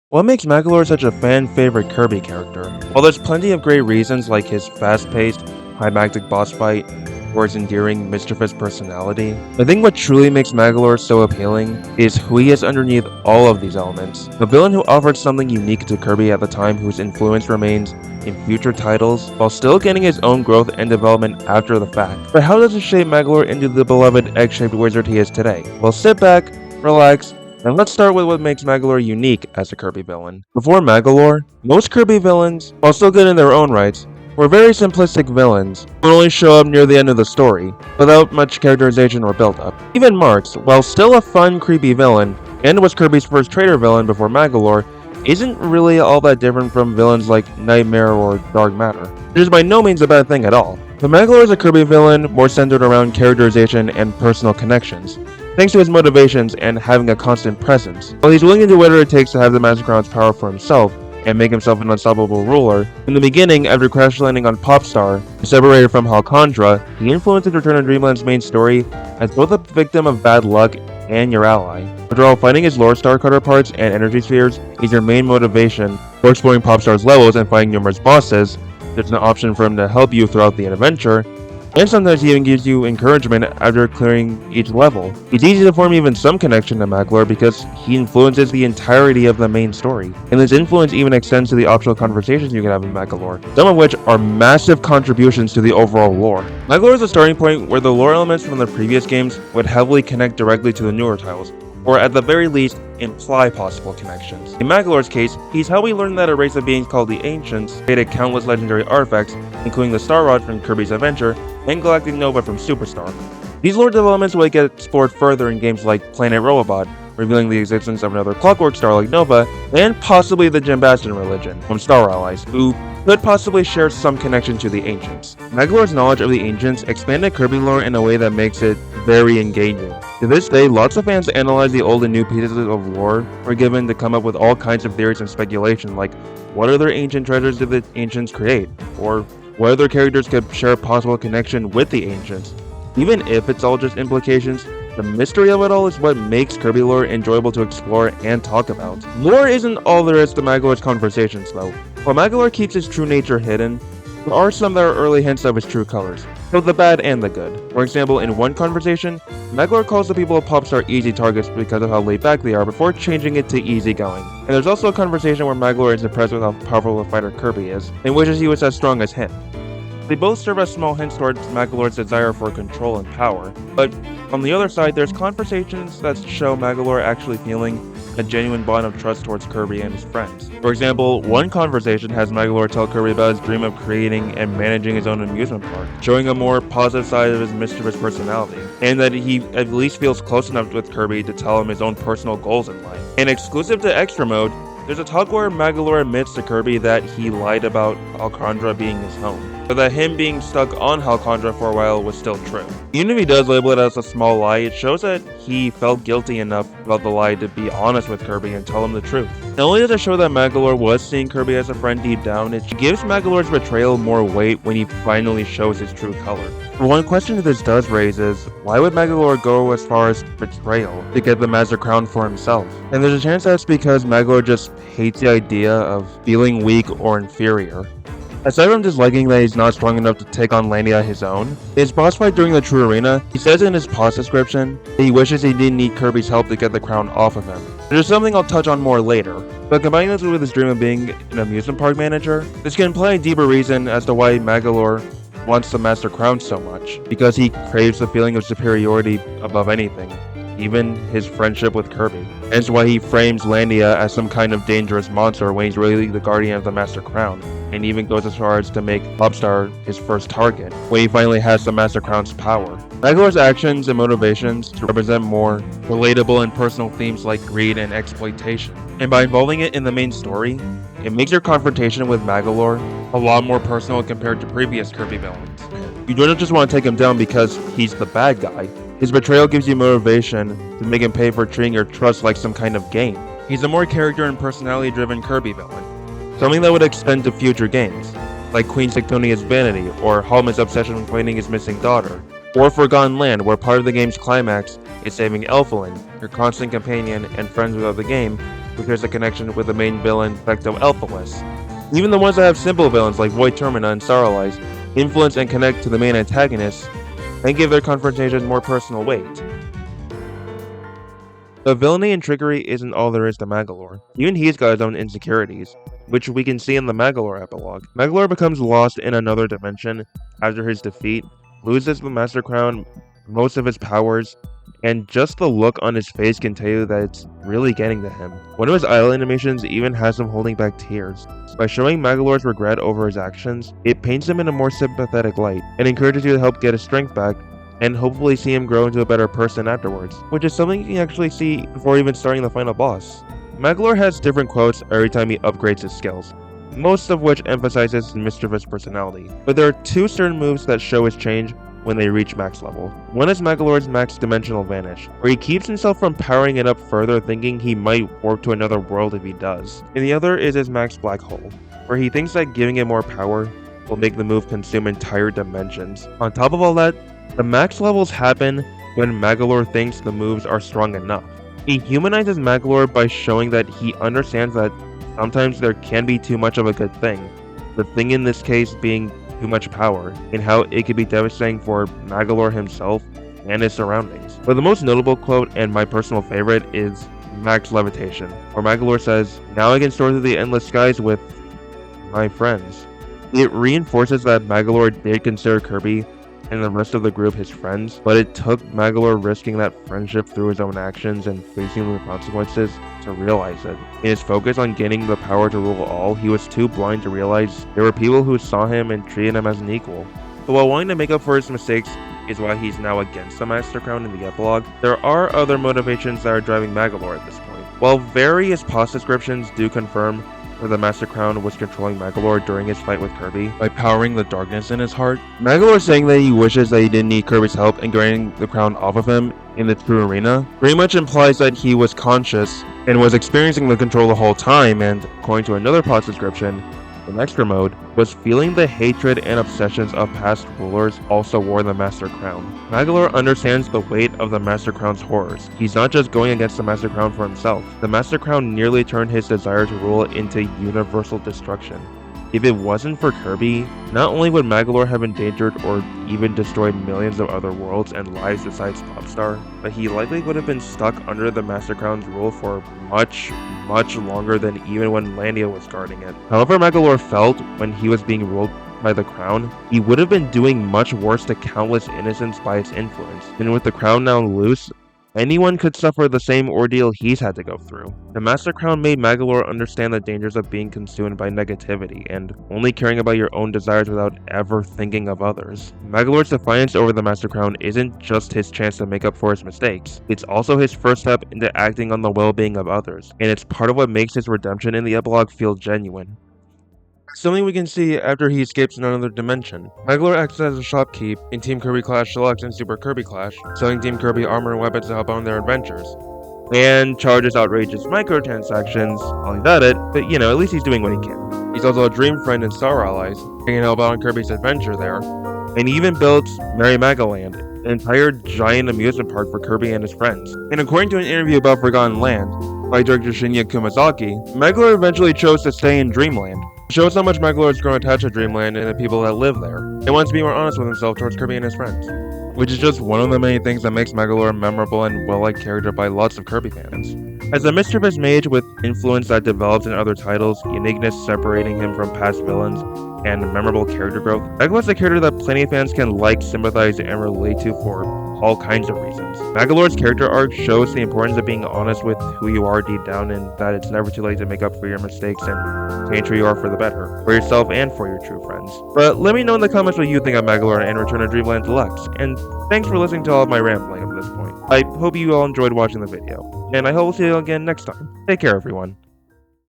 What makes Magolor such a fan-favorite Kirby character? While there's plenty of great reasons like his fast-paced, climactic boss fight, or his endearing, mischievous personality, I think what truly makes Magolor so appealing is who he is underneath all of these elements. A villain who offered something unique to Kirby at the time, whose influence remains in future titles, while still getting his own growth and development after the fact. But how does it shape Magolor into the beloved egg-shaped wizard he is today? Well, sit back, relax, and let's start with what makes Magolor unique as a Kirby villain. Before Magolor, most Kirby villains, while still good in their own rights, were very simplistic villains who would only show up near the end of the story, without much characterization or build-up. Even Marx, while still a fun, creepy villain, and was Kirby's first Traitor villain before Magolor, isn't really all that different from villains like Nightmare or Dark Matter, which is by no means a bad thing at all. But Magolor is a Kirby villain more centered around characterization and personal connections, thanks to his motivations and having a constant presence. While he's willing to do whatever it takes to have the Master Crown's power for himself and make himself an unstoppable ruler, in the beginning, after crash landing on Popstar, separated from Halcondra, he influenced Return of Dreamland's main story as both a victim of bad luck and your ally. After all, finding his Lord Star counterparts and energy spheres is your main motivation for exploring Popstar's levels and fighting numerous bosses. There's an option for him to help you throughout the adventure, and sometimes he even gives you encouragement after clearing each level. It's easy to form even some connection to Magolor because he influences the entirety of the main story, and this influence even extends to the optional conversations you can have with Magolor, some of which are massive contributions to the overall lore. Magolor is a starting point where the lore elements from the previous games would heavily connect directly to the newer titles, or at the very least, imply possible connections. In Magolor's case, he's how we learned that a race of beings called the Ancients created countless legendary artifacts, including the Star Rod from Kirby's Adventure and Galactic Nova from Superstar. These lore developments will get explored further in games like Planet Robobot, revealing the existence of another clockwork star like Nova, and possibly the Jambandra religion from Star Allies, who could possibly share some connection to the Ancients. Magolor's knowledge of the Ancients expanded Kirby lore in a way that makes it very engaging. To this day, lots of fans analyze the old and new pieces of lore we're given to come up with all kinds of theories and speculation, like what other ancient treasures did the Ancients create, or what other characters could share a possible connection with the Ancients. Even if it's all just implications, the mystery of it all is what makes Kirby lore enjoyable to explore and talk about. Lore isn't all there is to Magolor's conversations though. While Magolor keeps his true nature hidden, there are some that are early hints of his true colors, both the bad and the good. For example, in one conversation, Magolor calls the people of Popstar easy targets because of how laid back they are before changing it to easygoing. And there's also a conversation where Magolor is impressed with how powerful a fighter Kirby is, and wishes he was as strong as him. They both serve as small hints towards Magolor's desire for control and power, but on the other side, there's conversations that show Magolor actually feeling a genuine bond of trust towards Kirby and his friends. For example, one conversation has Magolor tell Kirby about his dream of creating and managing his own amusement park, showing a more positive side of his mischievous personality, and that he at least feels close enough with Kirby to tell him his own personal goals in life. And exclusive to Extra Mode, there's a talk where Magolor admits to Kirby that he lied about Halcondra being his home, but that him being stuck on Halcondra for a while was still true. Even if he does label it as a small lie, it shows that he felt guilty enough about the lie to be honest with Kirby and tell him the truth. Not only does it show that Magolor was seeing Kirby as a friend deep down, it gives Magolor's betrayal more weight when he finally shows his true color. One question this does raise is, why would Magolor go as far as betrayal to get the Master Crown for himself? And there's a chance that's because Magolor just hates the idea of feeling weak or inferior. Aside from disliking that he's not strong enough to take on Landia his own, his boss fight during the True Arena, he says in his pause description that he wishes he didn't need Kirby's help to get the crown off of him. There's something I'll touch on more later, but combining this with his dream of being an amusement park manager, this can imply a deeper reason as to why Magolor wants the Master Crown so much, because he craves the feeling of superiority above anything, even his friendship with Kirby. Hence why he frames Landia as some kind of dangerous monster when he's really the guardian of the Master Crown, and even goes as far as to make Popstar his first target, when he finally has the Master Crown's power. Magolor's actions and motivations to represent more relatable and personal themes like greed and exploitation, and by involving it in the main story, it makes your confrontation with Magolor a lot more personal compared to previous Kirby villains. You don't just want to take him down because he's the bad guy. His betrayal gives you motivation to make him pay for treating your trust like some kind of game. He's a more character and personality driven Kirby villain, something that would extend to future games, like Queen Sectonia's vanity, or Halman's obsession with finding his missing daughter, or Forgotten Land, where part of the game's climax is saving Elfilin, your constant companion and friends without the game, which has a connection with the main villain, Vecto Elphalus. Even the ones that have simple villains like Void Termina and Starlight influence and connect to the main antagonists and give their confrontations more personal weight. The villainy and trickery isn't all there is to Magolor. Even he's got his own insecurities, which we can see in the Magolor epilogue. Magolor becomes lost in another dimension after his defeat, loses the Master Crown, most of his powers, and just the look on his face can tell you that it's really getting to him. One of his idle animations even has him holding back tears. By showing Magolor's regret over his actions, it paints him in a more sympathetic light, and encourages you to help get his strength back, and hopefully see him grow into a better person afterwards, which is something you can actually see before even starting the final boss. Magolor has different quotes every time he upgrades his skills, most of which emphasizes his mischievous personality, but there are two certain moves that show his change when they reach max level. One is Magolor's Max Dimensional Vanish, where he keeps himself from powering it up further, thinking he might warp to another world if he does. And the other is his Max Black Hole, where he thinks that giving it more power will make the move consume entire dimensions. On top of all that, the max levels happen when Magolor thinks the moves are strong enough. He humanizes Magolor by showing that he understands that sometimes there can be too much of a good thing, the thing in this case being too much power, and how it could be devastating for Magolor himself and his surroundings. But the most notable quote, and my personal favorite, is Max Levitation, where Magolor says, "Now I can soar through the endless skies with my friends." It reinforces that Magolor did consider Kirby and the rest of the group his friends, but it took Magolor risking that friendship through his own actions and facing the consequences to realize it. In his focus on gaining the power to rule all, he was too blind to realize there were people who saw him and treated him as an equal. So while wanting to make up for his mistakes is why he's now against the Master Crown in the epilogue, there are other motivations that are driving Magolor at this point. While various past descriptions do confirm where the Master Crown was controlling Magolor during his fight with Kirby by powering the darkness in his heart, Magolor saying that he wishes that he didn't need Kirby's help in getting the crown off of him in the true arena pretty much implies that he was conscious and was experiencing the control the whole time, and according to another past description, in extra mode, was feeling the hatred and obsessions of past rulers also wore the Master Crown. Magolor understands the weight of the Master Crown's horrors. He's not just going against the Master Crown for himself. The Master Crown nearly turned his desire to rule into universal destruction. If it wasn't for Kirby, not only would Magolor have endangered or even destroyed millions of other worlds and lives besides Popstar, but he likely would have been stuck under the Master Crown's rule for much longer than even when Landia was guarding it. However Magolor felt when he was being ruled by the crown, he would have been doing much worse to countless innocents by its influence. And with the crown now loose, anyone could suffer the same ordeal he's had to go through. The Master Crown made Magolor understand the dangers of being consumed by negativity and only caring about your own desires without ever thinking of others. Magolor's defiance over the Master Crown isn't just his chance to make up for his mistakes, it's also his first step into acting on the well-being of others, and it's part of what makes his redemption in the epilogue feel genuine. Something we can see after he escapes in another dimension. Magolor acts as a shopkeep in Team Kirby Clash Deluxe and Super Kirby Clash, selling Team Kirby armor and weapons to help on their adventures, and charges outrageous microtransactions. I'll leave that it, but you know, at least he's doing what he can. He's also a dream friend and Star Allies, and can help out on Kirby's adventure there, and he even built Merry Magoland, an entire giant amusement park for Kirby and his friends. And according to an interview about Forgotten Land by director Shinya Kumazaki, Magolor eventually chose to stay in Dreamland. It shows how much Magolor has grown attached to Dreamland and the people that live there, and wants to be more honest with himself towards Kirby and his friends, which is just one of the many things that makes Magolor a memorable and well-liked character by lots of Kirby fans. As a mischievous mage with influence that develops in other titles, uniqueness separating him from past villains, and memorable character growth, Magolor's a character that plenty of fans can like, sympathize, and relate to for all kinds of reasons. Magolor's character arc shows the importance of being honest with who you are deep down, and that it's never too late to make up for your mistakes and change who you are for the better, for yourself and for your true friends. But let me know in the comments what you think of Magolor and Return to Dreamland Deluxe, and thanks for listening to all of my rambling up to this point. I hope you all enjoyed watching the video, and I hope we'll see you again next time. Take care, everyone.